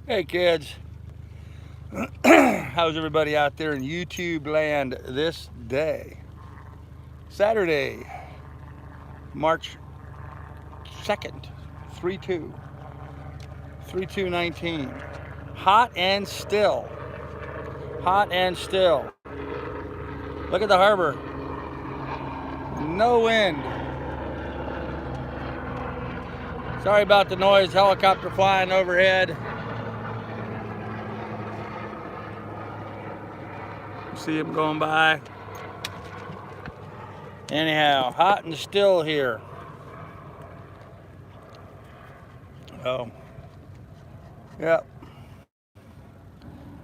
Hey kids, how's everybody out there in YouTube land this day? Saturday, March 2nd, 3/2, 3/2/19. Hot and still. Hot and still. Look at the harbor. No wind. Sorry about the noise, helicopter flying overhead. See him going by. Anyhow, hot and still here. Oh, yep.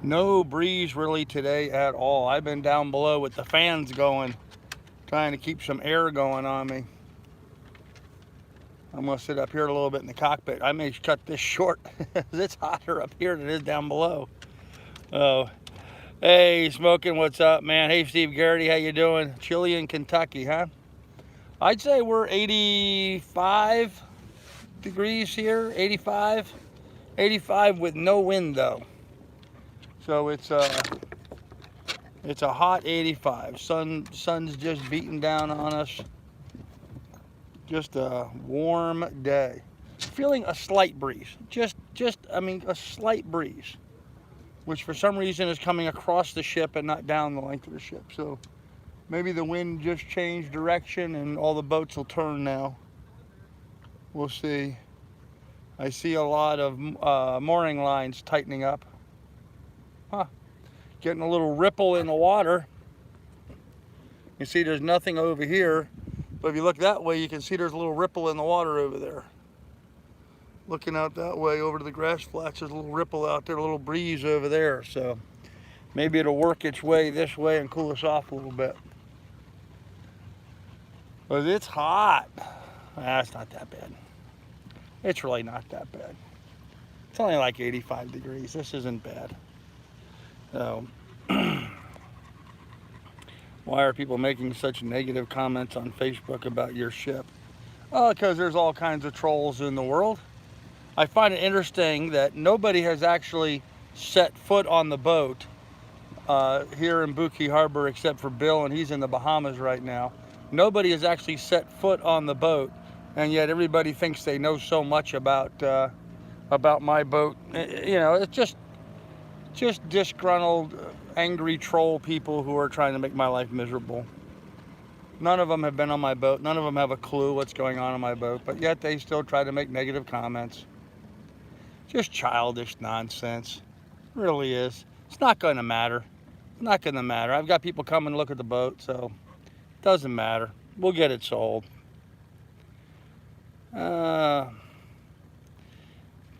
No breeze really today at all. I've been down below with the fans going, trying to keep some air going on me. I'm gonna sit up here a little bit in the cockpit. I may cut this short. It's hotter up here than it is down below. Oh, hey, Smoking, what's up, man? Hey, Steve Garrity, how you doing? Chilly in Kentucky, huh? I'd say we're 85 degrees here, 85. 85 with no wind though. So it's a hot 85. Sun's just beating down on us. Just a warm day. Feeling a slight breeze. A slight breeze, which for some reason is coming across the ship and not down the length of the ship. So maybe the wind just changed direction and all the boats will turn now. We'll see. I see a lot of mooring lines tightening up. Huh. Getting a little ripple in the water. You see there's nothing over here, but if you look that way, you can see there's a little ripple in the water over there. Looking out that way over to the grass flats, there's a little ripple out there, a little breeze over there. So maybe it'll work its way this way and cool us off a little bit. But it's hot. It's not that bad. It's really not that bad. It's only like 85 degrees. This isn't bad. So why are people making such negative comments on Facebook about your ship? Oh, because there's all kinds of trolls in the world. I find it interesting that nobody has actually set foot on the boat here in Buki Harbor except for Bill, and he's in the Bahamas right now. Nobody has actually set foot on the boat, and yet everybody thinks they know so much about my boat. You know, it's just disgruntled, angry troll people who are trying to make my life miserable. None of them have been on my boat. None of them have a clue what's going on my boat, but yet they still try to make negative comments. Just childish nonsense. It really is. It's not going to matter. It's not going to matter. I've got people come and look at the boat, so it doesn't matter. We'll get it sold.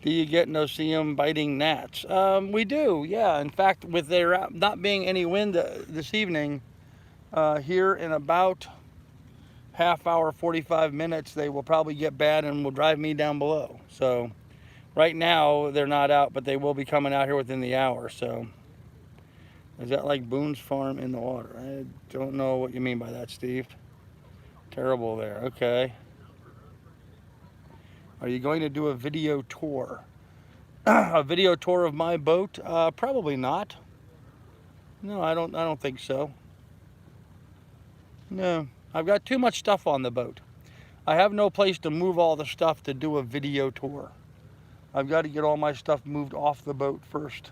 Do you get no see them biting gnats? We do, yeah. In fact, with there not being any wind this evening, here in about half hour, 45 minutes, they will probably get bad and will drive me down below. So right now, they're not out, but they will be coming out here within the hour. So is that like Boone's Farm in the water? I don't know what you mean by that, Steve. Terrible there. Okay. Are you going to do a video tour? A video tour of my boat? Probably not. No, I don't think so. No, I've got too much stuff on the boat. I have no place to move all the stuff to do a video tour. I've got to get all my stuff moved off the boat first.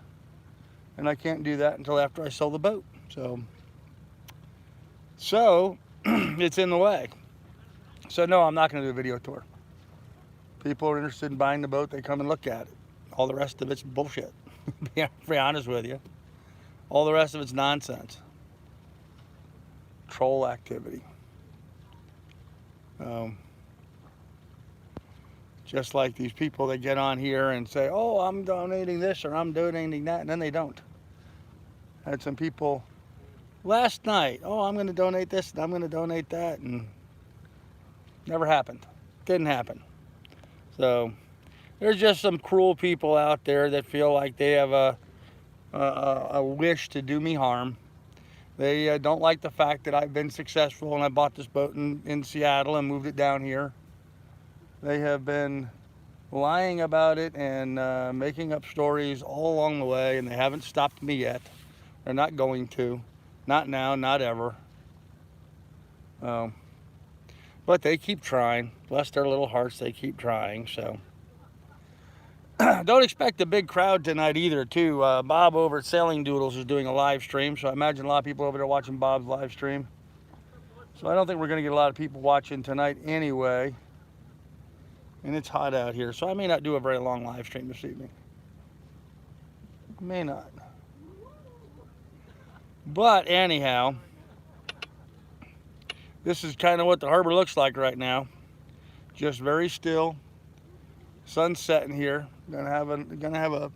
And I can't do that until after I sell the boat. So it's in the way. So no, I'm not going to do a video tour. People are interested in buying the boat, they come and look at it. All the rest of it's bullshit. To be honest with you. All the rest of it's nonsense. Troll activity. Just like these people that get on here and say, oh, I'm donating this or I'm donating that, and then they don't. I had some people last night, oh, I'm going to donate this and I'm going to donate that, and never happened. Didn't happen. So there's just some cruel people out there that feel like they have a wish to do me harm. They don't like the fact that I've been successful and I bought this boat in Seattle and moved it down here. They have been lying about it and making up stories all along the way, and they haven't stopped me yet. They're not going to. Not now, not ever. But they keep trying. Bless their little hearts, they keep trying. So don't expect a big crowd tonight either, too. Bob over at Sailing Doodles is doing a live stream, so I imagine a lot of people over there watching Bob's live stream. So I don't think we're going to get a lot of people watching tonight anyway. And it's hot out here, so I may not do a very long live stream this evening. May not. But anyhow, this is kind of what the harbor looks like right now. Just very still. Sun's setting here. Gonna have a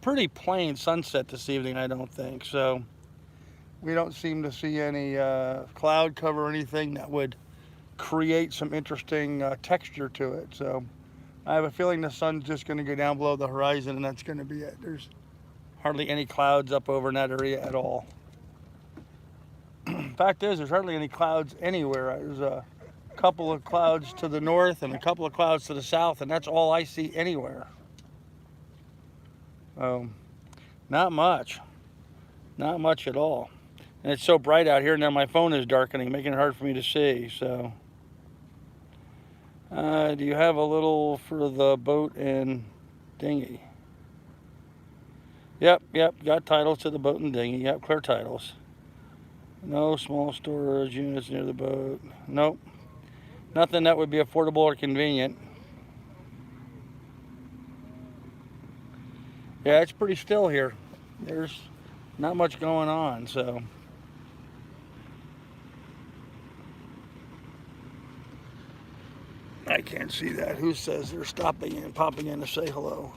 pretty plain sunset this evening, I don't think. So we don't seem to see any cloud cover or anything that would create some interesting texture to it. So I have a feeling the sun's just going to go down below the horizon, and that's going to be it. There's hardly any clouds up over in that area at all. Fact is, there's hardly any clouds anywhere. There's a couple of clouds to the north and a couple of clouds to the south, and that's all I see anywhere. Not much. Not much at all. And it's so bright out here, and now my phone is darkening, making it hard for me to see. So, do you have a little for the boat and dinghy? Yep, got titles to the boat and dinghy. Yep, clear titles. No small storage units near the boat. Nope. Nothing that would be affordable or convenient. Yeah, it's pretty still here. There's not much going on, so. I can't see that. Who says they're stopping and popping in to say hello?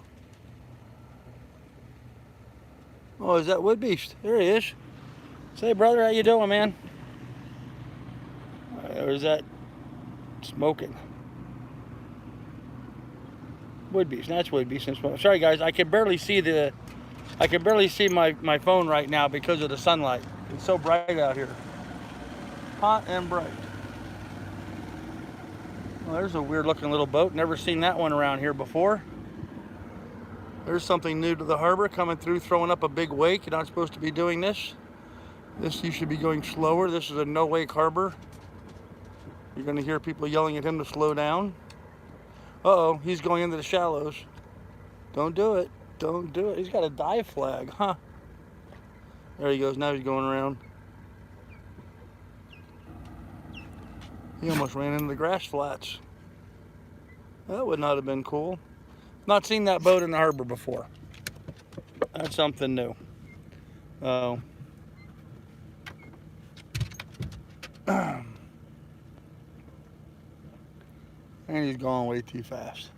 Oh, is that Wood Beast? There he is. Say, brother, how you doing, man? Or is that smoking? Wood Beast. That's Wood Beast. Sorry, guys. I can barely see my phone right now because of the sunlight. It's so bright out here. Hot and bright. Well, there's a weird looking little boat. Never seen that one around here before. There's something new to the harbor, coming through, throwing up a big wake. You're not supposed to be doing this. You should be going slower. This is a no-wake harbor. You're going to hear people yelling at him to slow down. Uh-oh, he's going into the shallows. Don't do it. Don't do it. He's got a dive flag, huh? There he goes. Now he's going around. He almost ran into the grass flats. That would not have been cool. Not seen that boat in the harbor before. That's something new. Oh. And he's going way too fast.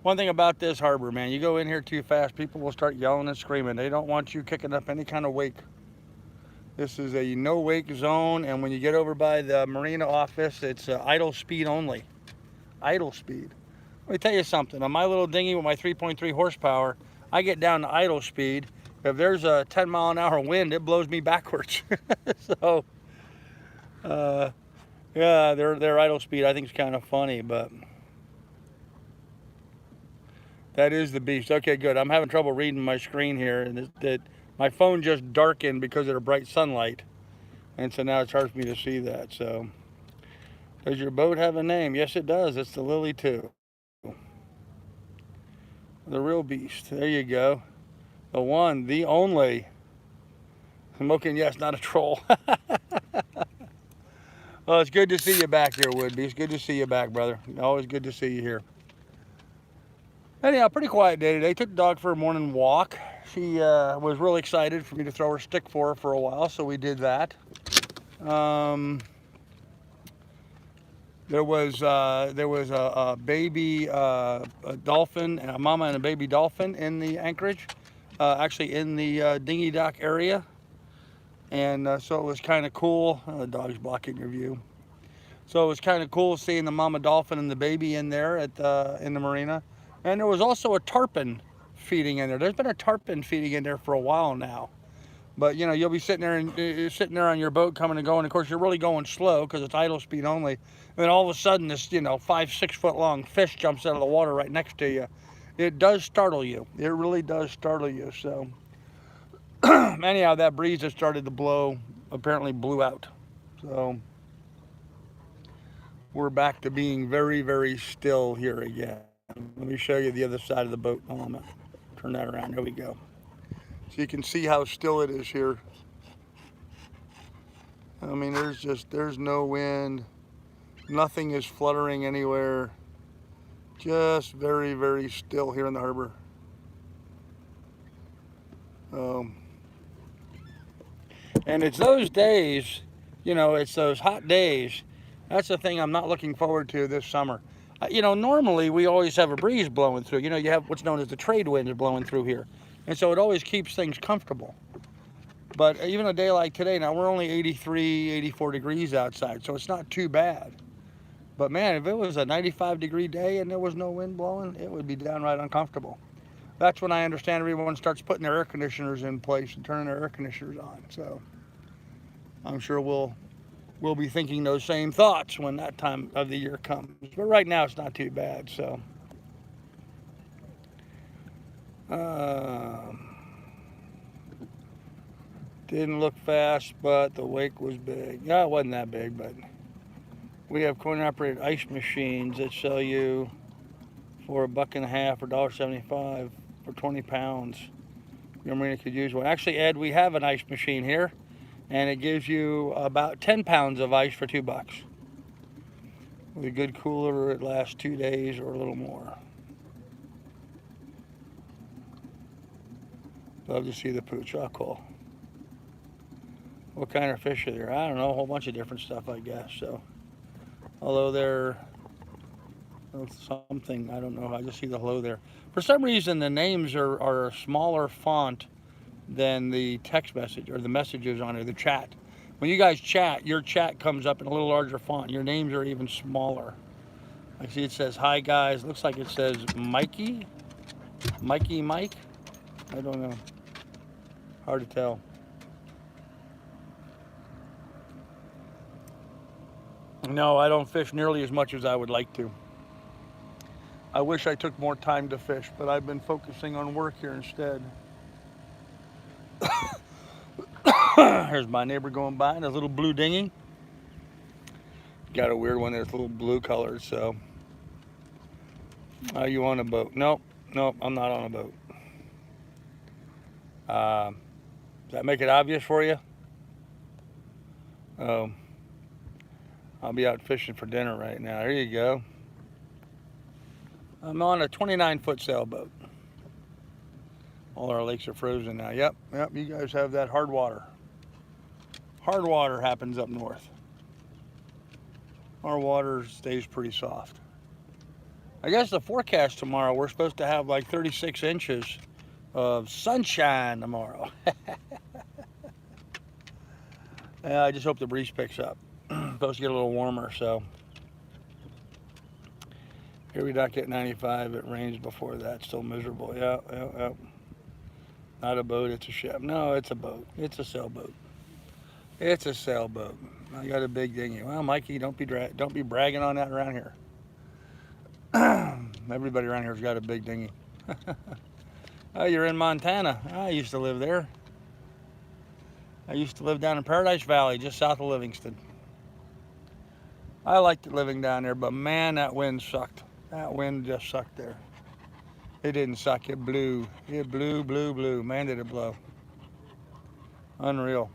One thing about this harbor, man, you go in here too fast, people will start yelling and screaming. They don't want you kicking up any kind of wake. This is a no-wake zone, and when you get over by the marina office, it's idle speed only. Idle speed. Let me tell you something. On my little dinghy with my 3.3 horsepower, I get down to idle speed. If there's a 10-mile-an-hour wind, it blows me backwards. So, yeah, their idle speed I think is kind of funny, but that is the beast. Okay, good. I'm having trouble reading my screen here, and my phone just darkened because of the bright sunlight, and so now it's hard for me to see that. So, does your boat have a name? Yes, it does. It's the Lily 2. The real beast. There you go. The one, the only. Smoking, yes, not a troll. Well, it's good to see you back here, Woodby. It's good to see you back, brother. Always good to see you here. Anyhow, pretty quiet day today. Took the dog for a morning walk. She was really excited for me to throw her stick for her for a while, so we did that. There was a baby dolphin, a mama and a baby dolphin in the anchorage, actually in the dinghy dock area. And so it was kind of cool. The dog's blocking your view. So it was kind of cool seeing the mama dolphin and the baby in there in the marina. And there was also a tarpon feeding in there. There's been a tarpon feeding in there for a while now. But you know, you'll be sitting there and sitting there on your boat coming and going. Of course, you're really going slow because it's idle speed only. And then all of a sudden, this 5, 6 foot long fish jumps out of the water right next to you. It does startle you. It really does startle you. So anyhow, that breeze that started to blow apparently blew out. So we're back to being very, very still here again. Let me show you the other side of the boat. Hold on a minute. Turn that around. There we go. So you can see how still it is here. I mean, there's no wind. Nothing is fluttering anywhere. Just very, very still here in the harbor. And it's those days, it's those hot days. That's the thing I'm not looking forward to this summer. Normally we always have a breeze blowing through. You have what's known as the trade wind blowing through here. And so it always keeps things comfortable. But even a day like today, now we're only 83, 84 degrees outside, so it's not too bad. But man, if it was a 95-degree day and there was no wind blowing, it would be downright uncomfortable. That's when I understand everyone starts putting their air conditioners in place and turning their air conditioners on. So I'm sure we'll be thinking those same thoughts when that time of the year comes. But right now it's not too bad. So didn't look fast, but the wake was big. Yeah, it wasn't that big, but we have coin-operated ice machines that sell you for $1.50 or $1.75 for 20 pounds. Your marina could use one. Actually, Ed, we have an ice machine here, and it gives you about 10 pounds of ice for $2. With a good cooler, it lasts 2 days or a little more. Love to see the pooch. Oh, cool. What kind of fish are there? I don't know, a whole bunch of different stuff, I guess. So, although they're something, I don't know, I just see the hello there. For some reason, the names are a smaller font than the text message or the messages on it, the chat. When you guys chat, your chat comes up in a little larger font. Your names are even smaller. I see it says, hi guys. Looks like it says Mikey. Mikey Mike? I don't know. Hard to tell. No, I don't fish nearly as much as I would like to. I wish I took more time to fish, but I've been focusing on work here instead. Here's my neighbor going by in a little blue dinghy. Got a weird one that's a little blue colored, so. Are you on a boat? Nope, I'm not on a boat. Does that make it obvious for you? Oh, I'll be out fishing for dinner right now. There you go. I'm on a 29-foot sailboat. All our lakes are frozen now. Yep, you guys have that hard water. Hard water happens up north. Our water stays pretty soft. I guess the forecast tomorrow, we're supposed to have like 36 inches of sunshine tomorrow. Yeah, I just hope the breeze picks up. Supposed to get a little warmer, so. Here we dock at 95. It rains before that. Still miserable. Yeah. Not a boat, it's a ship. No, it's a boat. It's a sailboat. It's a sailboat. I got a big dinghy. Well, Mikey, don't be bragging on that around here. Everybody around here's got a big dinghy. Oh, you're in Montana. I used to live there. I used to live down in Paradise Valley, just south of Livingston. I liked living down there, but man, that wind sucked. That wind just sucked there. It didn't suck, it blew. It blew. Man, did it blow. Unreal.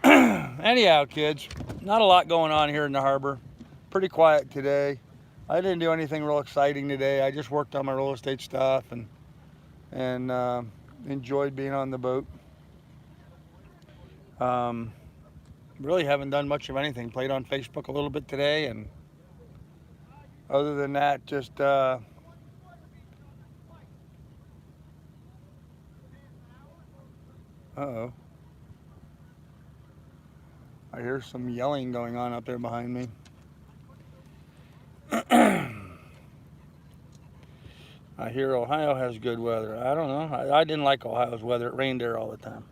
Anyhow, kids, not a lot going on here in the harbor. Pretty quiet today. I didn't do anything real exciting today. I just worked on my real estate stuff and enjoyed being on the boat. Really haven't done much of anything. Played on Facebook a little bit today, and other than that, just uh-oh. I hear some yelling going on up there behind me. I hear Ohio has good weather. I don't know. I didn't like Ohio's weather. It rained there all the time.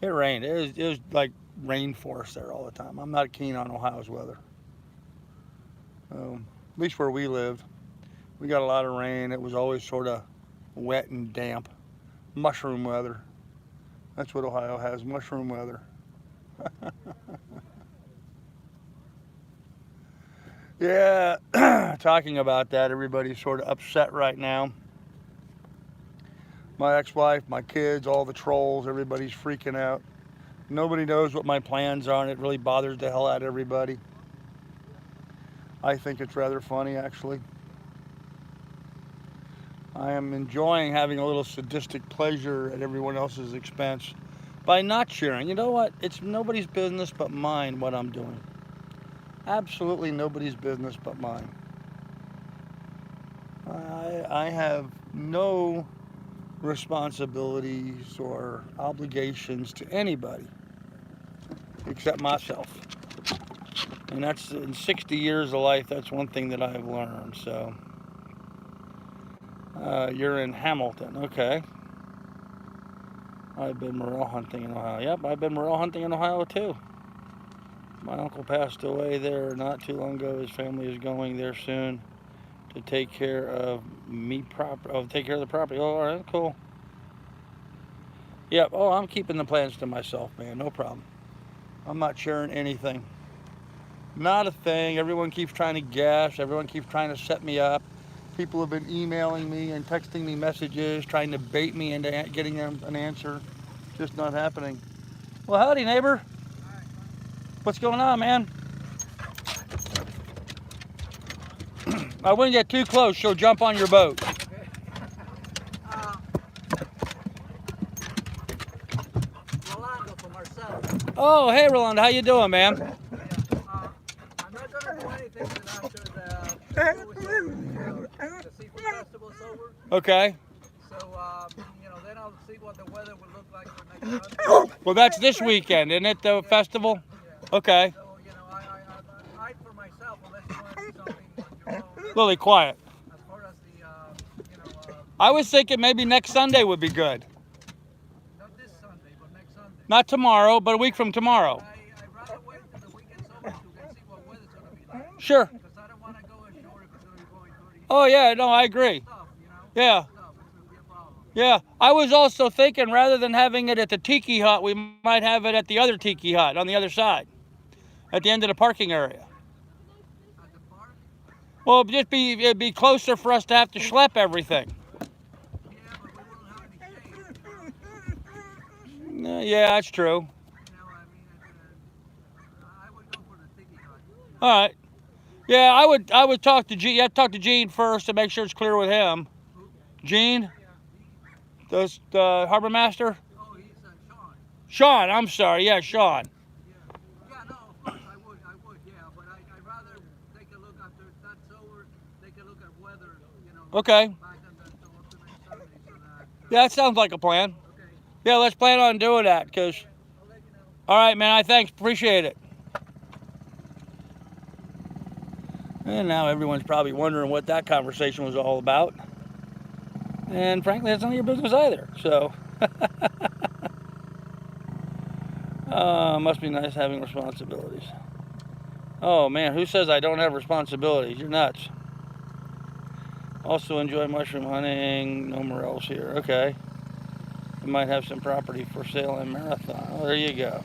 It rained. It was like rainforest there all the time. I'm not keen on Ohio's weather. At least where we lived, we got a lot of rain. It was always sort of wet and damp. Mushroom weather. That's what Ohio has, mushroom weather. Yeah, talking about that, everybody's sort of upset right now. My ex-wife, my kids, all the trolls, everybody's freaking out. Nobody knows what my plans are, and it really bothers the hell out of everybody. I think it's rather funny, actually. I am enjoying having a little sadistic pleasure at everyone else's expense by not sharing. You know what? It's nobody's business but mine what I'm doing. Absolutely nobody's business but mine. I have no responsibilities or obligations to anybody except myself. And that's in 60 years of life, that's one thing that I've learned. So, you're in Hamilton, okay. I've been morel hunting in Ohio. Yep, I've been morel hunting in Ohio too. My uncle passed away there not too long ago. His family is going there soon to take care of take care of the property. Oh, all right, cool. Yep. Oh, I'm keeping the plans to myself, man. No problem. I'm not sharing anything. Not a thing. Everyone keeps trying to guess. Everyone keeps trying to set me up. People have been emailing me and texting me messages, trying to bait me into getting them an answer. Just not happening. Well, howdy, neighbor. What's going on, man? I wouldn't get too close. She'll jump on your boat. Okay. Rolando from Marcelo. Oh, hey, Rolando. How you doing, man? Yeah. I'm not going to do anything after the seafood festival's over. Okay. So, then I'll see what the weather will look like for next month. Well, that's this weekend, isn't it, the festival? Yeah. Okay. So, I for myself, unless you want to do something on your own. Really quiet. As far as the, I was thinking maybe next Sunday would be good. not this Sunday, but next Sunday. Not tomorrow, but a week from tomorrow. I'd rather wait till the weekend's over to see what weather's going to be like. Sure. Because I don't want to go ashore if it's going to be going 30 Oh, yeah, no, I agree. stuff, Yeah. Stuff, it's going to be a problem. Yeah. I was also thinking rather than having it at the tiki hut, we might have it at the other tiki hut on the other side, at the end of the parking area. At the park? Well, it'd be closer for us to have to schlep everything. Yeah, but we wouldn't have any shade. Yeah, that's true. I would go for the tiki hut. All right. Yeah, I would talk to Gene. You have to talk to Gene first to make sure it's clear with him. Gene? The harbor master? Oh, he's Sean. Sean, I'm sorry. Yeah, Sean. Yeah, no, of course I would, yeah. But I'd rather take a look after that's over, take a look at weather, Okay. back on the next Sunday so that. Yeah, that sounds like a plan. Okay, Yeah, let's plan on doing that, because... I'll let you know. All right, man. Thanks. Appreciate it. And now everyone's probably wondering what that conversation was all about. And frankly, that's none of your business either. So, must be nice having responsibilities. Oh man, who says I don't have responsibilities? You're nuts. Also enjoy mushroom hunting. No morels here. Okay. We might have some property for sale in Marathon. Oh, there you go.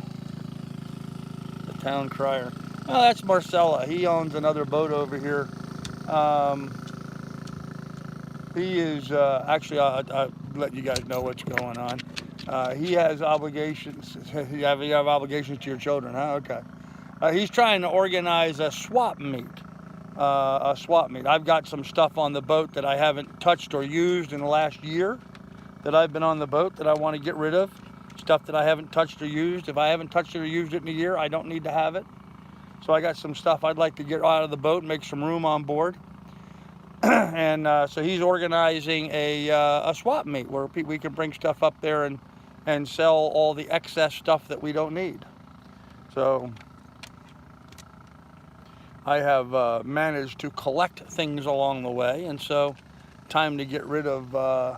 The town crier. Oh, that's Marcella. He owns another boat over here. He is actually. I'll let you guys know what's going on. He has obligations. You have obligations to your children, huh? Okay. He's trying to organize a swap meet. I've got some stuff on the boat that I haven't touched or used in the last year that I've been on the boat that I want to get rid of. Stuff that I haven't touched or used. If I haven't touched it or used it in a year, I don't need to have it. So I got some stuff I'd like to get out of the boat and make some room on board. And so he's organizing a swap meet where we can bring stuff up there and sell all the excess stuff that we don't need. So I have managed to collect things along the way, and so time to get rid of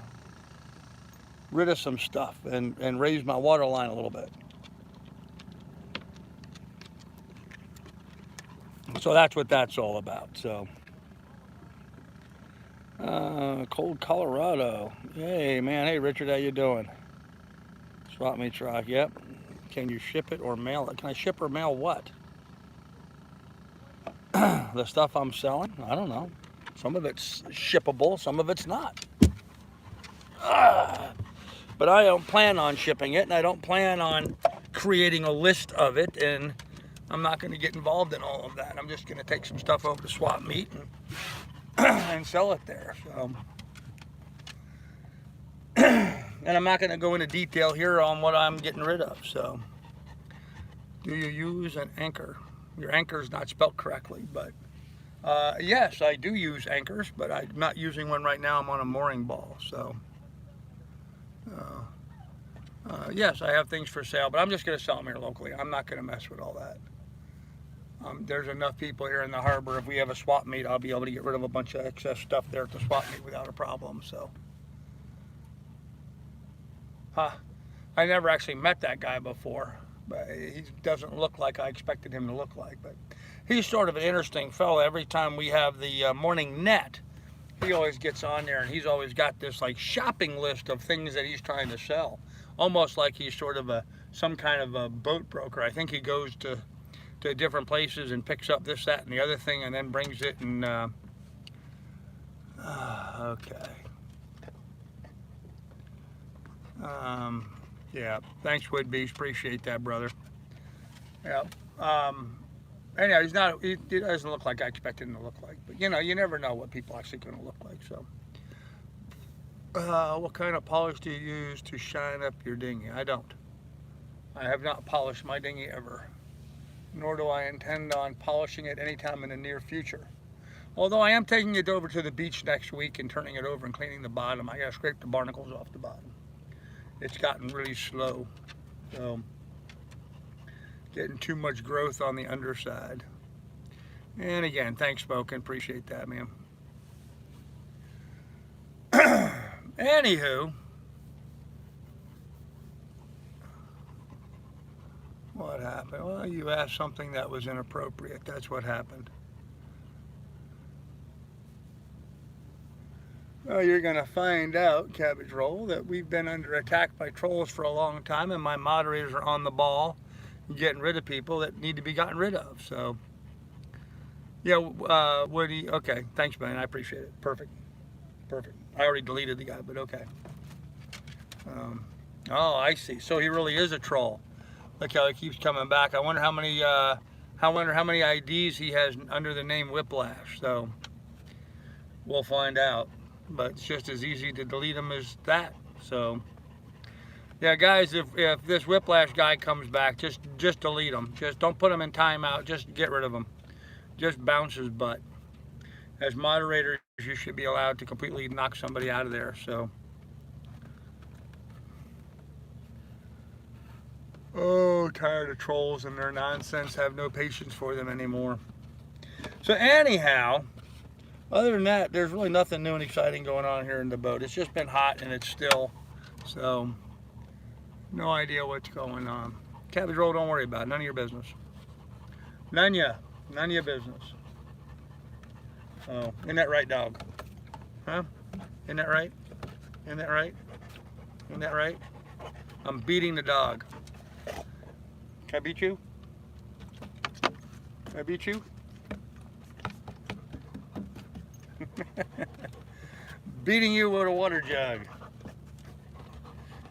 some stuff and raise my water line a little bit. So that's what that's all about. So cold Colorado. Hey man, hey Richard, how you doing? Swap meet truck. Yep. Can you ship it or mail it? Can I ship or mail what? The stuff I'm selling? I don't know. Some of it's shippable, some of it's not. But I don't plan on shipping it, and I don't plan on creating a list of it, and I'm not going to get involved in all of that. I'm just going to take some stuff over to swap meet and sell it there. So, and I'm not going to go into detail here on what I'm getting rid of. So, do you use an anchor? Your anchor is not spelled correctly, but yes, I do use anchors, but I'm not using one right now. I'm on a mooring ball, so yes, I have things for sale, but I'm just going to sell them here locally. I'm not going to mess with all that. There's enough people here in the harbor. If we have a swap meet, I'll be able to get rid of a bunch of excess stuff there at the swap meet without a problem. So, I never actually met that guy before, but he doesn't look like I expected him to look like. But he's sort of an interesting fellow. Every time we have the morning net, he always gets on there, and he's always got this like shopping list of things that he's trying to sell, almost like he's sort of some kind of a boat broker. I think he goes to different places and picks up this, that, and the other thing, and then brings it and okay. Yeah, thanks Woodbeast, appreciate that, brother. Yeah. Anyhow, he doesn't look like I expected him to look like, but you know, you never know what people are actually going to look like. So what kind of polish do you use to shine up your dinghy? I don't. I have not polished my dinghy ever, nor do I intend on polishing it anytime in the near future. Although I am taking it over to the beach next week and turning it over and cleaning the bottom. I got to scrape the barnacles off the bottom. It's gotten really slow, so getting too much growth on the underside. And again, thanks Spoken, appreciate that, man. Anywho, what happened? Well, you asked something that was inappropriate. That's what happened. Well, you're going to find out, Cabbage Roll, that we've been under attack by trolls for a long time, and my moderators are on the ball getting rid of people that need to be gotten rid of. So, yeah, Woody, okay, thanks, man. I appreciate it. Perfect. Perfect. I already deleted the guy, but okay. Oh, I see. So he really is a troll. Look how he keeps coming back. I wonder how many IDs he has under the name Whiplash. So we'll find out. But it's just as easy to delete him as that. So yeah, guys, if this Whiplash guy comes back, just delete him. Just don't put him in timeout. Just get rid of him. Just bounce his butt. As moderators, you should be allowed to completely knock somebody out of there. So, oh, tired of trolls and their nonsense. Have no patience for them anymore. So anyhow, other than that, there's really nothing new and exciting going on here in the boat. It's just been hot and it's still. So, no idea what's going on. Cabbage Roll, don't worry about it. None of your business. None of your business. Oh, isn't that right, dog? Huh? Isn't that right? Isn't that right? Isn't that right? I'm beating the dog. Can I beat you? Can I beat you? Beating you with a water jug.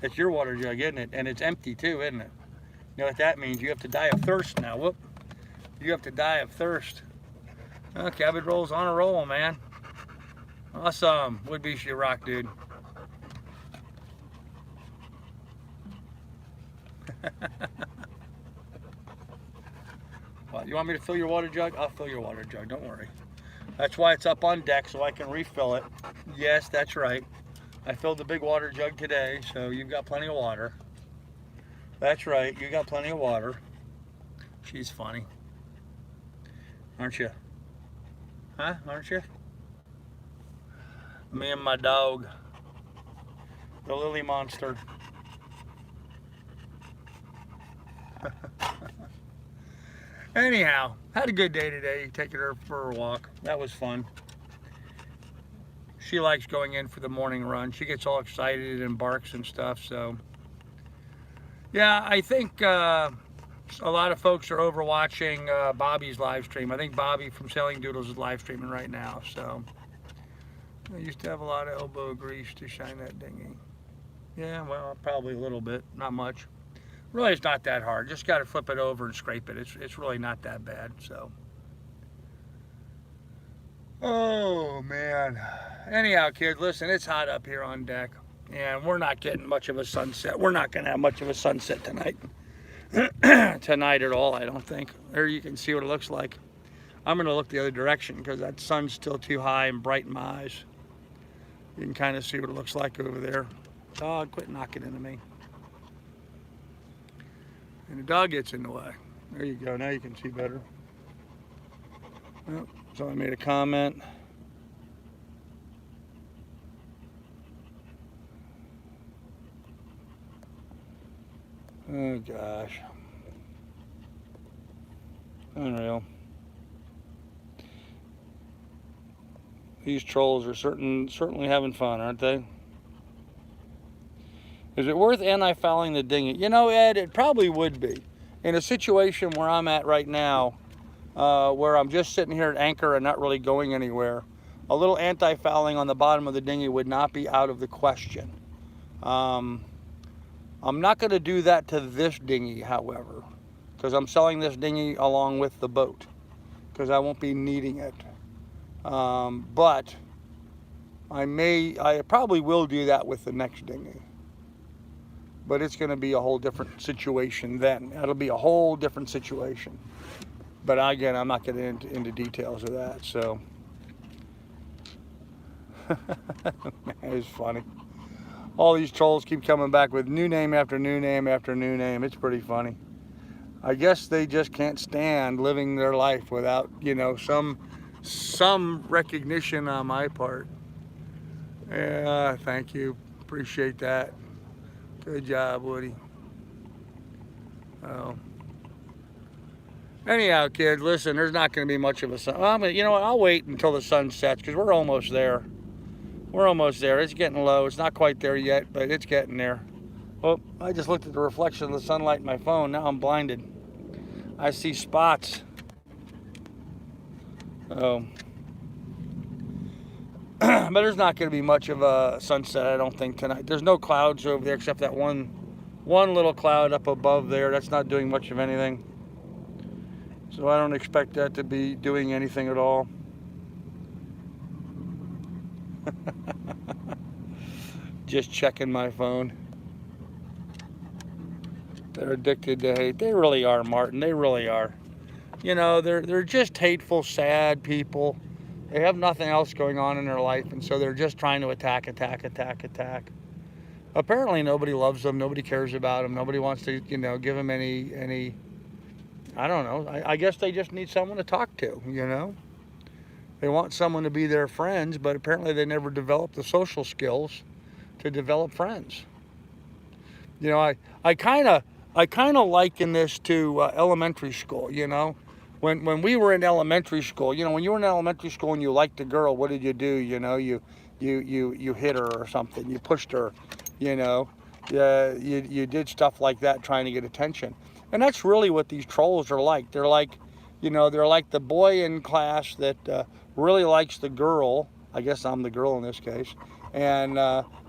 It's your water jug, isn't it? And it's empty too, isn't it? You know what that means? You have to die of thirst now. Whoop. You have to die of thirst. Oh, Cabbage Roll's on a roll, man. Awesome. Woodbeast, you rock, dude. What, you want me to fill your water jug? I'll fill your water jug, don't worry. That's why it's up on deck, so I can refill it. Yes, that's right. I filled the big water jug today, so you've got plenty of water. That's right, you got plenty of water. She's funny. Aren't you? Huh? Aren't you? Me and my dog, the Lily Monster. Anyhow, had a good day today, taking her for a walk. That was fun. She likes going in for the morning run. She gets all excited and barks and stuff, so. Yeah, I think a lot of folks are over watching Bobby's live stream. I think Bobby from Sailing Doodles is live streaming right now, so. I used to have a lot of elbow grease to shine that dinghy. Yeah, well, probably a little bit, not much. Really, it's not that hard. Just got to flip it over and scrape it. It's really not that bad, so. Oh, man. Anyhow, kids, listen, it's hot up here on deck, and we're not getting much of a sunset. We're not going to have much of a sunset tonight. Tonight at all, I don't think. There you can see what it looks like. I'm going to look the other direction because that sun's still too high and bright in my eyes. You can kind of see what it looks like over there. Dog, quit knocking into me. And the dog gets in the way. There you go. Now you can see better. Oh, somebody made a comment. Oh gosh. Unreal. These trolls are certainly having fun, aren't they? Is it worth anti-fouling the dinghy? You know, Ed, it probably would be. In a situation where I'm at right now, where I'm just sitting here at anchor and not really going anywhere, a little anti-fouling on the bottom of the dinghy would not be out of the question. I'm not going to do that to this dinghy, however, because I'm selling this dinghy along with the boat, because I won't be needing it. But I probably will do that with the next dinghy. But it's going to be a whole different situation then. It'll be a whole different situation. But again, I'm not getting into details of that, so. It's funny. All these trolls keep coming back with new name after new name after new name. It's pretty funny. I guess they just can't stand living their life without, you know, some recognition on my part. Yeah, thank you. Appreciate that. Good job, Woody. Oh. Anyhow, kid, listen, there's not going to be much of a sun. Well, you know what? I'll wait until the sun sets because we're almost there. We're almost there. It's getting low. It's not quite there yet, but it's getting there. Oh, I just looked at the reflection of the sunlight in my phone. Now I'm blinded. I see spots. Oh. But there's not going to be much of a sunset, I don't think, tonight. There's no clouds over there except that one little cloud up above there. That's not doing much of anything. So I don't expect that to be doing anything at all. Just checking my phone. They're addicted to hate. They really are, Martin. They really are. You know, they're just hateful, sad people. They have nothing else going on in their life, and so they're just trying to attack. Apparently nobody loves them, nobody cares about them, nobody wants to, you know, give them any I don't know. I guess they just need someone to talk to, you know. They want someone to be their friends, but apparently they never developed the social skills to develop friends. You know, I kind of liken this to elementary school, you know. When we were in elementary school, you know, when you were in elementary school and you liked a girl, what did you do? You know, you hit her or something, you pushed her, you know, you did stuff like that trying to get attention. And that's really what these trolls are like. They're like, you know, they're like the boy in class that really likes the girl. I guess I'm the girl in this case. And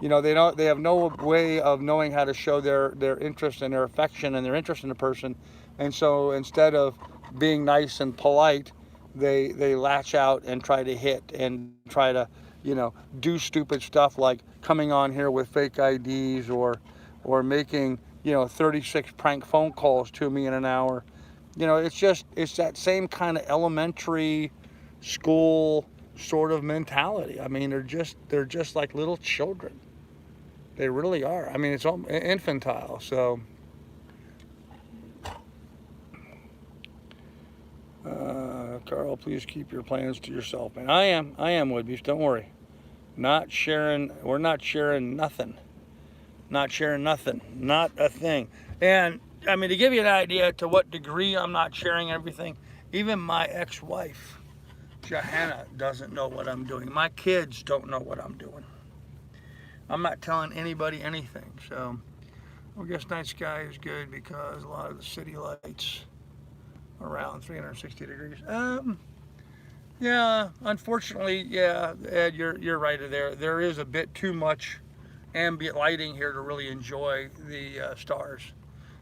you know, they have no way of knowing how to show their interest and their affection and their interest in the person. And so instead of being nice and polite, they latch out and try to hit and try to, you know, do stupid stuff like coming on here with fake IDs or making, you know, 36 prank phone calls to me in an hour. You know, it's that same kind of elementary school sort of mentality. I mean, they're just like little children. They really are. I mean, it's all infantile. So Carl, please keep your plans to yourself, man. I am Woodbeef, don't worry. Not sharing. We're not sharing nothing. Not sharing nothing. Not a thing. And I mean, to give you an idea to what degree I'm not sharing everything, even my ex-wife, Johanna, doesn't know what I'm doing. My kids don't know what I'm doing. I'm not telling anybody anything. So I guess night sky is good because a lot of the city lights around 360 degrees. Yeah, unfortunately, yeah, Ed, you're right there. There is a bit too much ambient lighting here to really enjoy the stars.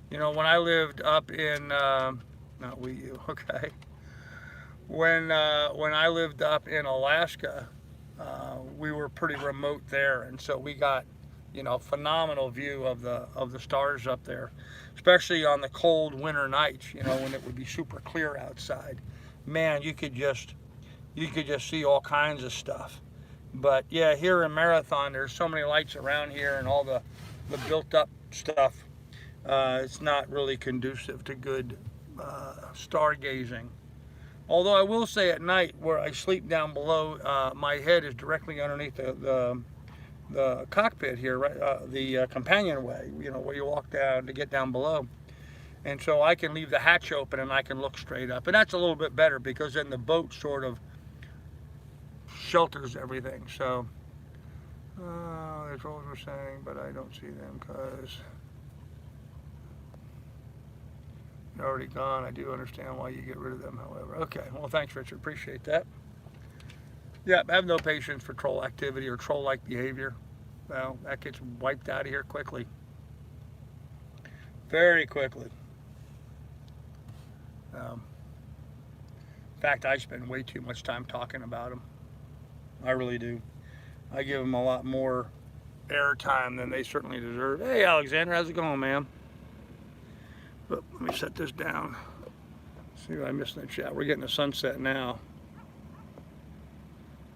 You know, when I lived up in, not we, you, okay. When I lived up in Alaska, we were pretty remote there, and so we got, you know, phenomenal view of the stars up there, especially on the cold winter nights. You know, when it would be super clear outside. Man, you could just see all kinds of stuff. But yeah, here in Marathon, there's so many lights around here and all the built up stuff. It's not really conducive to good stargazing. Although I will say at night, where I sleep down below, my head is directly underneath the cockpit here, right? The companionway, you know, where you walk down to get down below. And so I can leave the hatch open and I can look straight up. And that's a little bit better because then the boat sort of shelters everything. So that's what we're saying, but I don't see them because they're already gone. I do understand why you get rid of them, however. Okay, well, thanks, Richard. Appreciate that. Yeah, I have no patience for troll activity or troll-like behavior. Well, that gets wiped out of here quickly. Very quickly. In fact, I spend way too much time talking about them. I really do. I give them a lot more airtime than they certainly deserve. Hey, Alexander, how's it going, man? But let me set this down. See what I missed in the chat. We're getting a sunset now.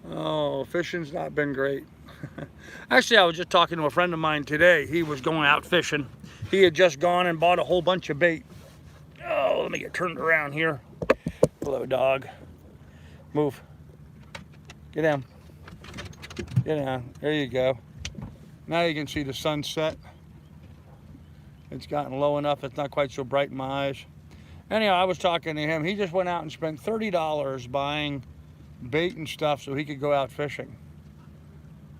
Oh, fishing's not been great. Actually, I was just talking to a friend of mine today. He was going out fishing. He had just gone and bought a whole bunch of bait. Oh, let me get turned around here. Hello, dog. Move. Get down. Get down. There you go. Now you can see the sunset. It's gotten low enough. It's not quite so bright in my eyes. Anyhow, I was talking to him. He just went out and spent $30 buying bait and stuff so he could go out fishing.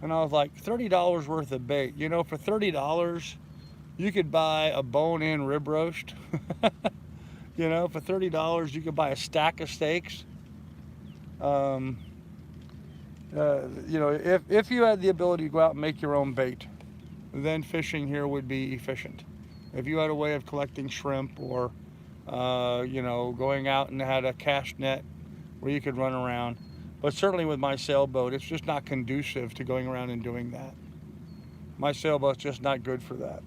And I was like, $30 worth of bait. You know, for $30, you could buy a bone-in rib roast. You know, for $30, you could buy a stack of steaks. You know, if you had the ability to go out and make your own bait, then fishing here would be efficient. If you had a way of collecting shrimp or, you know, going out and had a cast net where you could run around. But certainly with my sailboat, it's just not conducive to going around and doing that. My sailboat's just not good for that.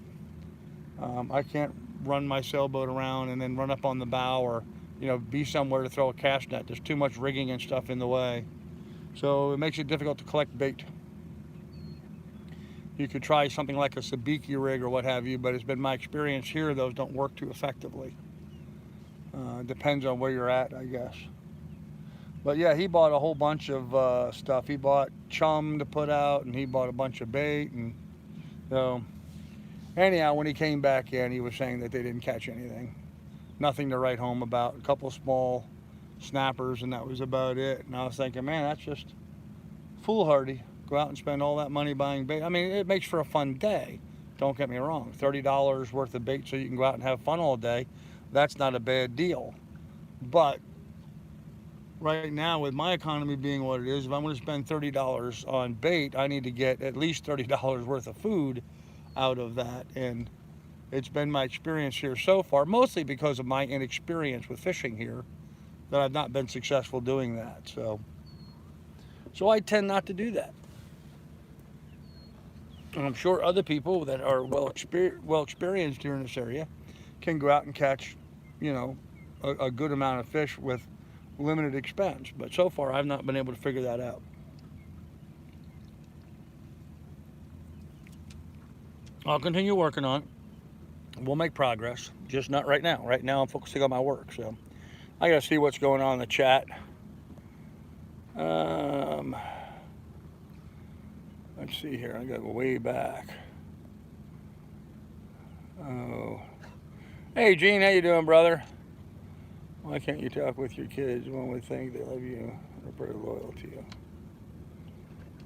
I can't run my sailboat around and then run up on the bow or, you know, be somewhere to throw a cast net. There's too much rigging and stuff in the way. So it makes it difficult to collect bait. You could try something like a sabiki rig or what have you, but it's been my experience here, those don't work too effectively. Depends on where you're at, I guess. But yeah, he bought a whole bunch of stuff. He bought chum to put out, and he bought a bunch of bait. And so, anyhow, when he came back in, he was saying that they didn't catch anything. Nothing to write home about. A couple small snappers, and that was about it. And I was thinking, man, that's just foolhardy. Go out and spend all that money buying bait. I mean, it makes for a fun day. Don't get me wrong. $30 worth of bait so you can go out and have fun all day. That's not a bad deal. But right now, with my economy being what it is, if I'm going to spend $30 on bait, I need to get at least $30 worth of food out of that. And it's been my experience here so far, mostly because of my inexperience with fishing here, that I've not been successful doing that. So I tend not to do that. And I'm sure other people that are well experienced here in this area can go out and catch, you know, a good amount of fish with limited expense. But so far, I've not been able to figure that out. I'll continue working on it. We'll make progress, just not right now. Right now, I'm focusing on my work. So I gotta see what's going on in the chat. Let's see here. I gotta go way back. Oh. Hey, Gene, how you doing, brother? Why can't you talk with your kids? One would think they love you and are very loyal to you.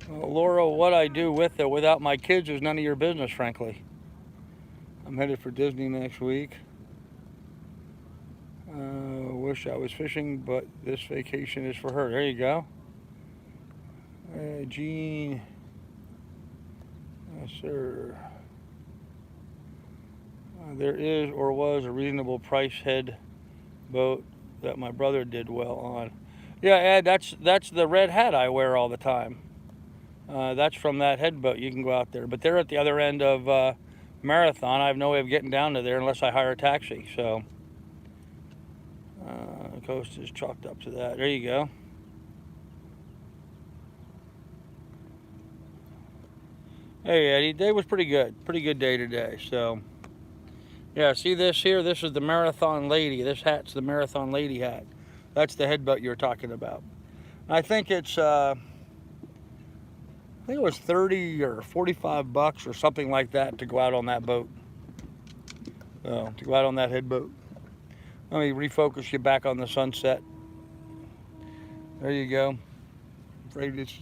Well, Laura, what I do with or without my kids is none of your business, frankly. I'm headed for Disney next week. Wish I was fishing, but this vacation is for her. There you go. Gene. Yes, sir. There is or was a reasonable price head boat that my brother did well on. Yeah, Ed, that's the red hat I wear all the time. That's from that head boat. You can go out there. But they're at the other end of Marathon. I have no way of getting down to there unless I hire a taxi. So the coast is chalked up to that. There you go. Hey, Eddie, day was pretty good. Pretty good day today. So, yeah, see this here? This is the Marathon Lady. This hat's the Marathon Lady hat. That's the head boat you were talking about. I think it's, I think it was 30 or 45 bucks or something like that to go out on that boat. To go out on that head boat. Let me refocus you back on the sunset. There you go. Afraid it's,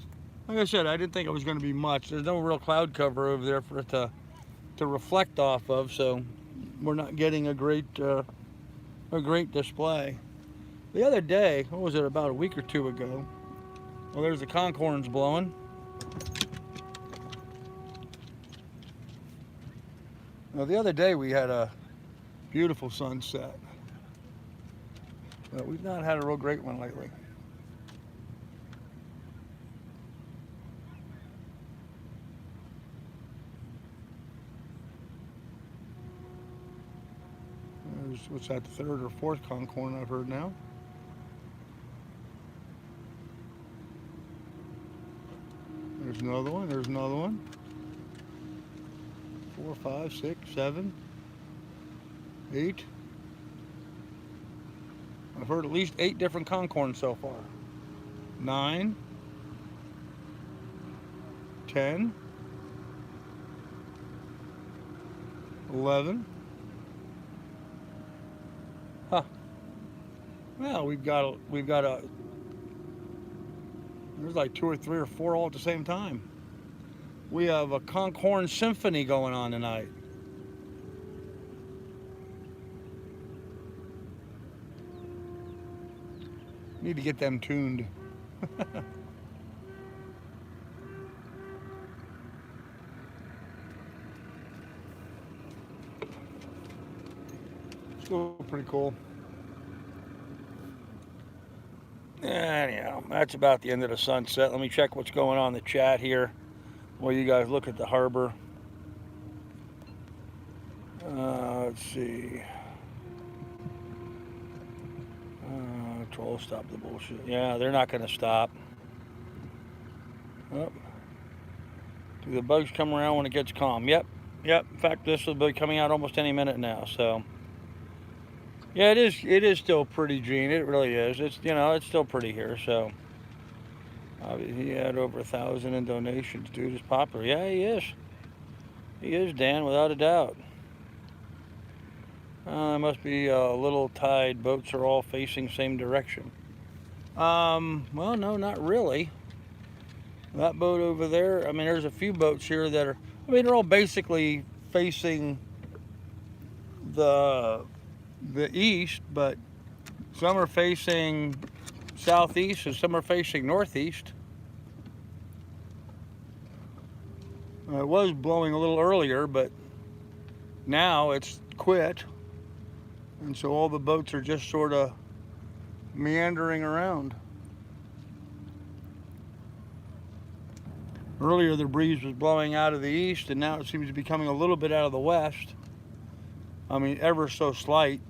like I said, I didn't think it was going to be much. There's no real cloud cover over there for it to reflect off of, so we're not getting a great display. The other day, what was it, about a week or two ago? Well, there's the conch horns blowing. Well, the other day we had a beautiful sunset, but we've not had a real great one lately. What's that, the third or fourth conch horn I've heard now? There's another one, there's another one. 4, 5, 6, 7, 8. I've heard at least 8 different conch horns so far. 9, 10, 11. Huh. Well, we've got a, there's like 2 or 3 or 4 all at the same time. We have a conch horn symphony going on tonight. Need to get them tuned. Still pretty cool. Anyhow, that's about the end of the sunset. Let me check what's going on in the chat here while you guys look at the harbor. Let's see. Trolls stop the bullshit. Yeah, they're not going to stop. Oh. Do the bugs come around when it gets calm? Yep. In fact, this will be coming out almost any minute now. So, yeah, it is still pretty, Gene. It really is. It's, you know, it's still pretty here. So, he had over 1,000 in donations. Dude is popular. Yeah, he is. He is, Dan, without a doubt. Must be a little tide. Boats are all facing same direction. Well, no, not really. That boat over there, I mean, there's a few boats here that are, I mean, they're all basically facing the east, but some are facing southeast and some are facing northeast. It was blowing a little earlier, but now it's quit. And so all the boats are just sort of meandering around. Earlier the breeze was blowing out of the east, and now it seems to be coming a little bit out of the west. I mean, ever so slight.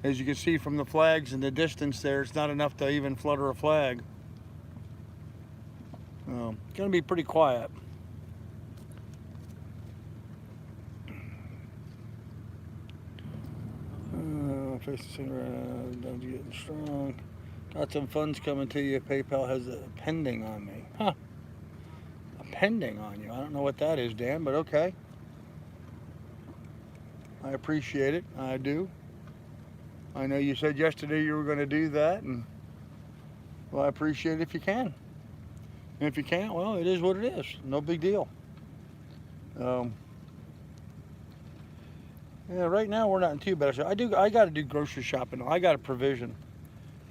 As you can see from the flags in the distance there, it's not enough to even flutter a flag. It's going to be pretty quiet. Face the singer, getting strong. Got some funds coming to you. PayPal has a pending on me. Huh. A depending on you. I don't know what that is, Dan, but okay. I appreciate it. I do. I know you said yesterday you were going to do that, and well, I appreciate it if you can. And if you can't, well, it is what it is. No big deal. Yeah, right now we're not in too bad. I got to do grocery shopping. I got a provision.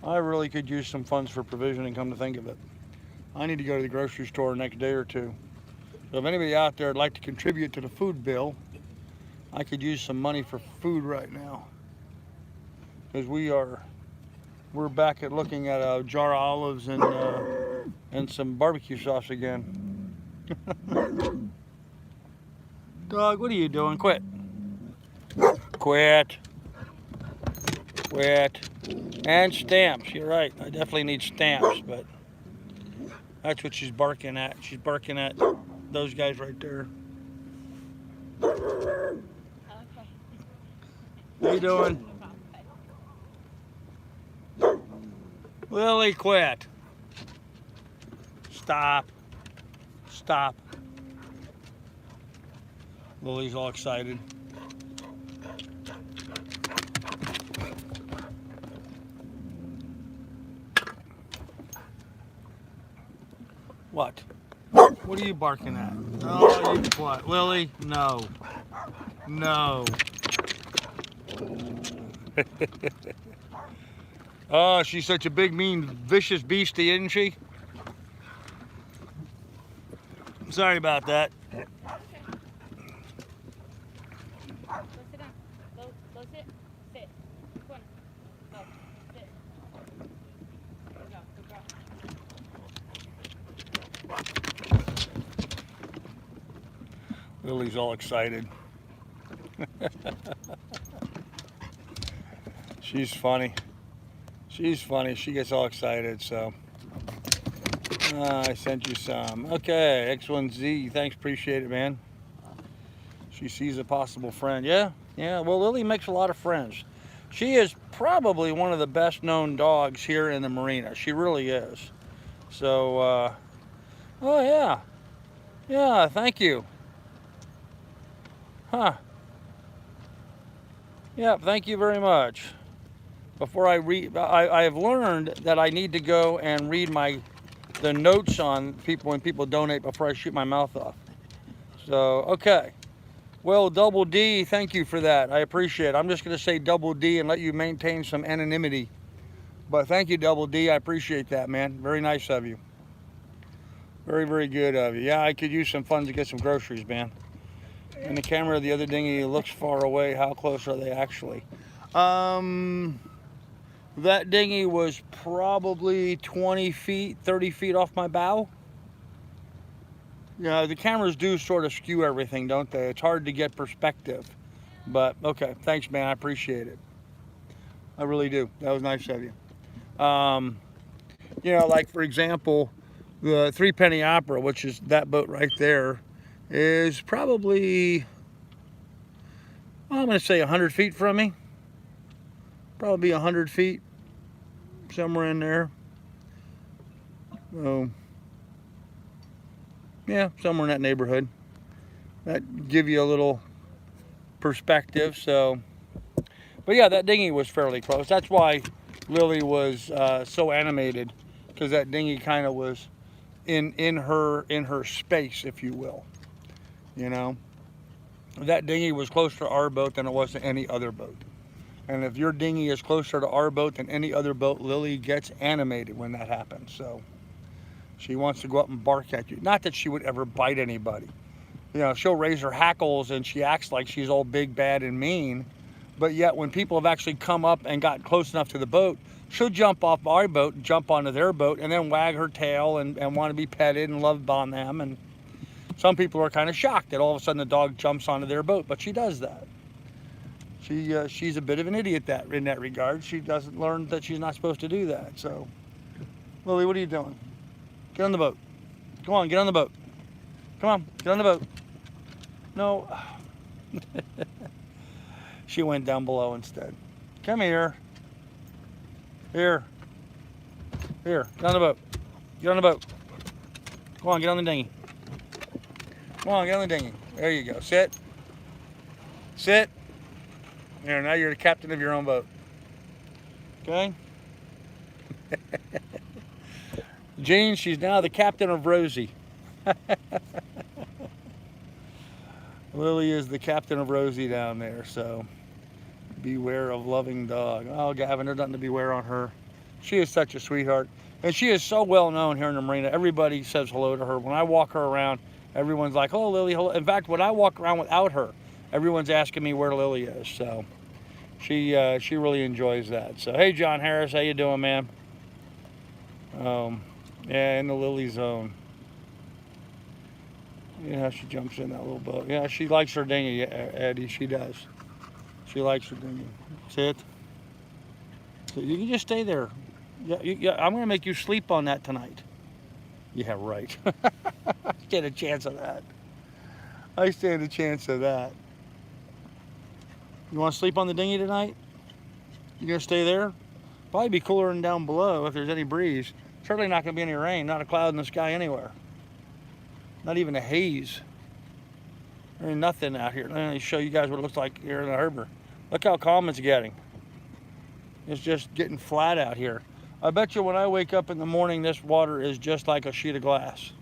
I really could use some funds for provision, and come to think of it, I need to go to the grocery store next day or two. So if anybody out there would like to contribute to the food bill, I could use some money for food right now. Because we're back at looking at a jar of olives and some barbecue sauce again. Dog, what are you doing? Quit. Quit. Quit. And stamps. You're right. I definitely need stamps, but that's what she's barking at. She's barking at those guys right there. How you doing? Lily, quit. Stop. Stop. Lily's all excited. What? What are you barking at? Oh, you what? Lily? No. No. Oh, she's such a big, mean, vicious beastie, isn't she? Sorry about that. Okay. Go sit down. Go sit. Sit. Come on. Go. Sit. Good job. Good job. Lily's all excited. She's funny. She's funny. She gets all excited, so. I sent you some. Okay, X1Z. Thanks, appreciate it, man. She sees a possible friend. Yeah, well, Lily makes a lot of friends. She is probably one of the best known dogs here in the marina. She really is. So, oh yeah. Yeah, thank you. Huh. Yeah, thank you very much. Before I read, I have learned that I need to go and read the notes on people when people donate before I shoot my mouth off. So, okay. Well, Double D, thank you for that. I appreciate it. I'm just going to say Double D and let you maintain some anonymity. But thank you, Double D. I appreciate that, man. Very nice of you. Very, very good of you. Yeah, I could use some funds to get some groceries, man. And the camera of the other dinghy looks far away. How close are they actually? That dinghy was probably 20 feet, 30 feet off my bow. Yeah, the cameras do sort of skew everything, don't they? It's hard to get perspective. But, okay, thanks, man. I appreciate it. I really do. That was nice of you. You know, like, for example, the Three Penny Opera, which is that boat right there, is probably, well, I'm going to say 100 feet from me. Probably 100 feet, somewhere in there. Oh, yeah, somewhere in that neighborhood. That give you a little perspective. So, but yeah, that dinghy was fairly close. That's why Lily was so animated, because that dinghy kind of was in her space, if you will. You know, that dinghy was closer to our boat than it was to any other boat. And if your dinghy is closer to our boat than any other boat, Lily gets animated when that happens. So she wants to go up and bark at you. Not that she would ever bite anybody. You know, she'll raise her hackles and she acts like she's all big, bad, and mean. But yet when people have actually come up and got close enough to the boat, she'll jump off our boat and jump onto their boat and then wag her tail and want to be petted and loved on them. And some people are kind of shocked that all of a sudden the dog jumps onto their boat, but she does that. She's a bit of an idiot in that regard. She doesn't learn that she's not supposed to do that. So, Lily, what are you doing? Get on the boat. Come on, get on the boat. Come on, get on the boat. No. She went down below instead. Come here. Here. Here, get on the boat. Get on the boat. Come on, get on the dinghy. Come on, get on the dinghy. There you go. Sit. Sit. There, now you're the captain of your own boat. Okay? Jean, she's now the captain of Rosie. Lily is the captain of Rosie down there, so beware of loving dog. Oh, Gavin, there's nothing to beware on her. She is such a sweetheart. And she is so well known here in the marina. Everybody says hello to her. When I walk her around, everyone's like, "Oh, Lily, hello." In fact, when I walk around without her, everyone's asking me where Lily is. So she really enjoys that. So hey, John Harris, how you doing, man? Yeah, in the Lily zone. Yeah, she jumps in that little boat. Yeah, she likes her dinghy, Eddie. She does. She likes her dinghy. Sit. So you can just stay there. Yeah, I'm going to make you sleep on that tonight. Yeah, right. I stand a chance of that. I stand a chance of that. You want to sleep on the dinghy tonight? You going to stay there? Probably be cooler than down below if there's any breeze. Certainly not going to be any rain. Not a cloud in the sky anywhere. Not even a haze. There's nothing out here. Let me show you guys what it looks like here in the harbor. Look how calm it's getting. It's just getting flat out here. I bet you when I wake up in the morning, this water is just like a sheet of glass.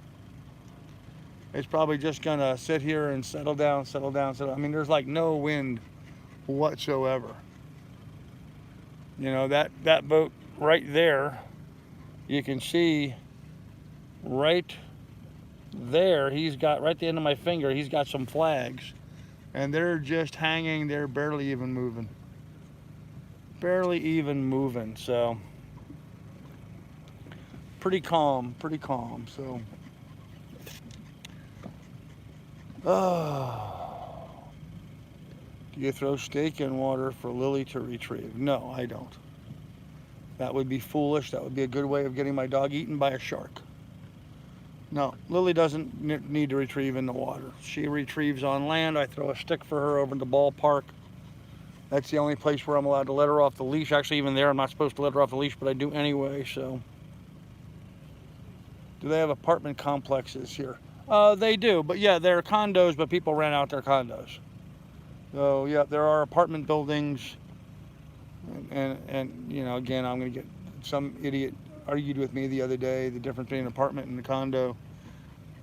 It's probably just gonna sit here and settle down, settle down, settle. I mean, there's like no wind whatsoever. You know, that boat right there, you can see right there, he's got right at the end of my finger, he's got some flags. And they're just hanging, they're barely even moving. Barely even moving, so pretty calm, so. Oh. Do you throw steak in water for Lily to retrieve? No, I don't. That would be foolish. That would be a good way of getting my dog eaten by a shark. No, Lily doesn't need to retrieve in the water. She retrieves on land. I throw a stick for her over in the ballpark. That's the only place where I'm allowed to let her off the leash. Actually, even there, I'm not supposed to let her off the leash, but I do anyway, so. Do they have apartment complexes here? They do, but yeah, they're condos, but people rent out their condos. So yeah, there are apartment buildings, and you know, again, I'm gonna get some idiot argued with me the other day the difference between an apartment and a condo.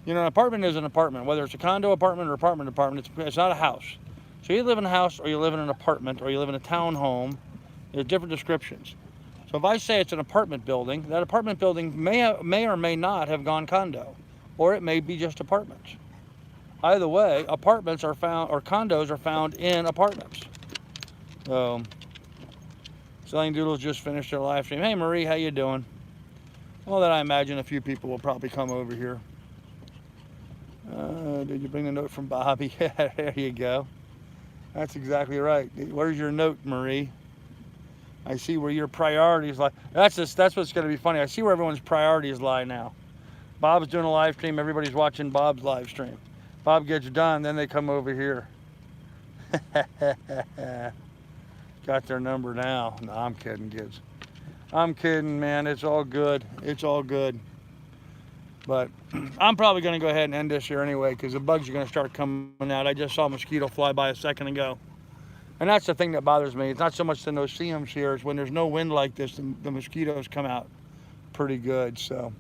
You know, an apartment is an apartment, whether it's a condo apartment or apartment, it's not a house. So you live in a house, or you live in an apartment, or you live in a townhome. There's different descriptions. So if I say it's an apartment building, that apartment building may or may not have gone condo, or it may be just apartments. Either way, apartments are found, or condos are found in apartments. So, Selling Doodles just finished their live stream. Hey Marie, how you doing? Well, then I imagine a few people will probably come over here. Did you bring the note from Bobby? Yeah, there you go. That's exactly right. Where's your note, Marie? I see where your priorities lie. That's what's going to be funny. I see where everyone's priorities lie now. Bob's doing a live stream. Everybody's watching Bob's live stream. Bob gets done, then they come over here. Got their number now. No, I'm kidding, kids. I'm kidding, man. It's all good. It's all good. But I'm probably going to go ahead and end this here anyway because the bugs are going to start coming out. I just saw a mosquito fly by a second ago. And that's the thing that bothers me. It's not so much the no-see-ums here. It's when there's no wind like this, the mosquitoes come out pretty good. So,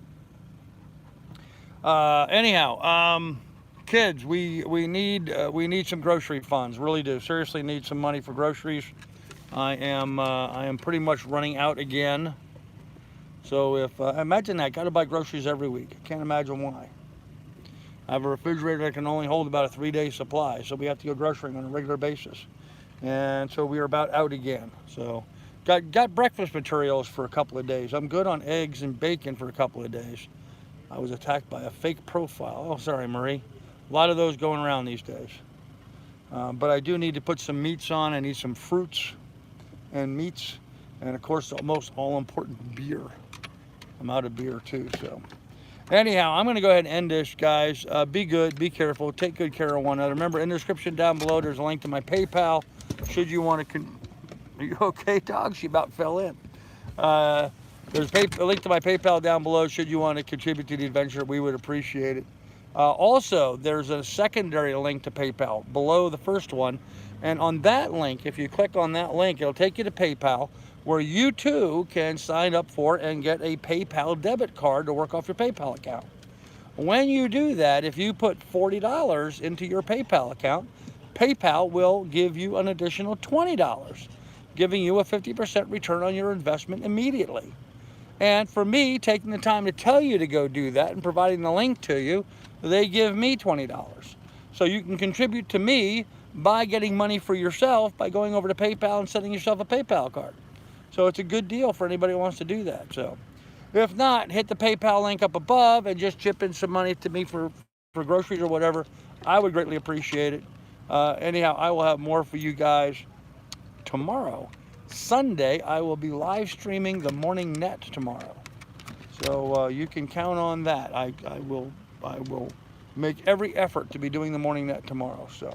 anyhow, kids, we need some grocery funds. Really do. Seriously need some money for groceries. I am pretty much running out again. So if imagine that, got to buy groceries every week. I can't imagine why. I have a refrigerator that can only hold about a 3-day supply, so we have to go grocerying on a regular basis. And so we are about out again. So got breakfast materials for a couple of days. I'm good on eggs and bacon for a couple of days. I was attacked by a fake profile. Oh, sorry, Marie. A lot of those going around these days. But I do need to put some meats on. I need some fruits and meats. And of course, the most all-important beer. I'm out of beer too, so. Anyhow, I'm going to go ahead and end this, guys. Be good, be careful, take good care of one another. Remember, in the description down below, there's a link to my PayPal. Should you want to, are you okay, dog? She about fell in. There's a link to my PayPal down below. Should you want to contribute to the adventure, we would appreciate it. Also, there's a secondary link to PayPal below the first one. And on that link, if you click on that link, it'll take you to PayPal, where you too can sign up for and get a PayPal debit card to work off your PayPal account. When you do that, if you put $40 into your PayPal account, PayPal will give you an additional $20, giving you a 50% return on your investment immediately. And for me, taking the time to tell you to go do that and providing the link to you, they give me $20. So you can contribute to me by getting money for yourself by going over to PayPal and sending yourself a PayPal card. So it's a good deal for anybody who wants to do that. So if not, hit the PayPal link up above and just chip in some money to me for groceries or whatever. I would greatly appreciate it. Anyhow, I will have more for you guys tomorrow. Sunday, I will be live streaming the morning net tomorrow. So you can count on that. I will make every effort to be doing the morning net tomorrow. So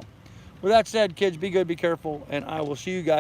with that said, kids, be good, be careful, and I will see you guys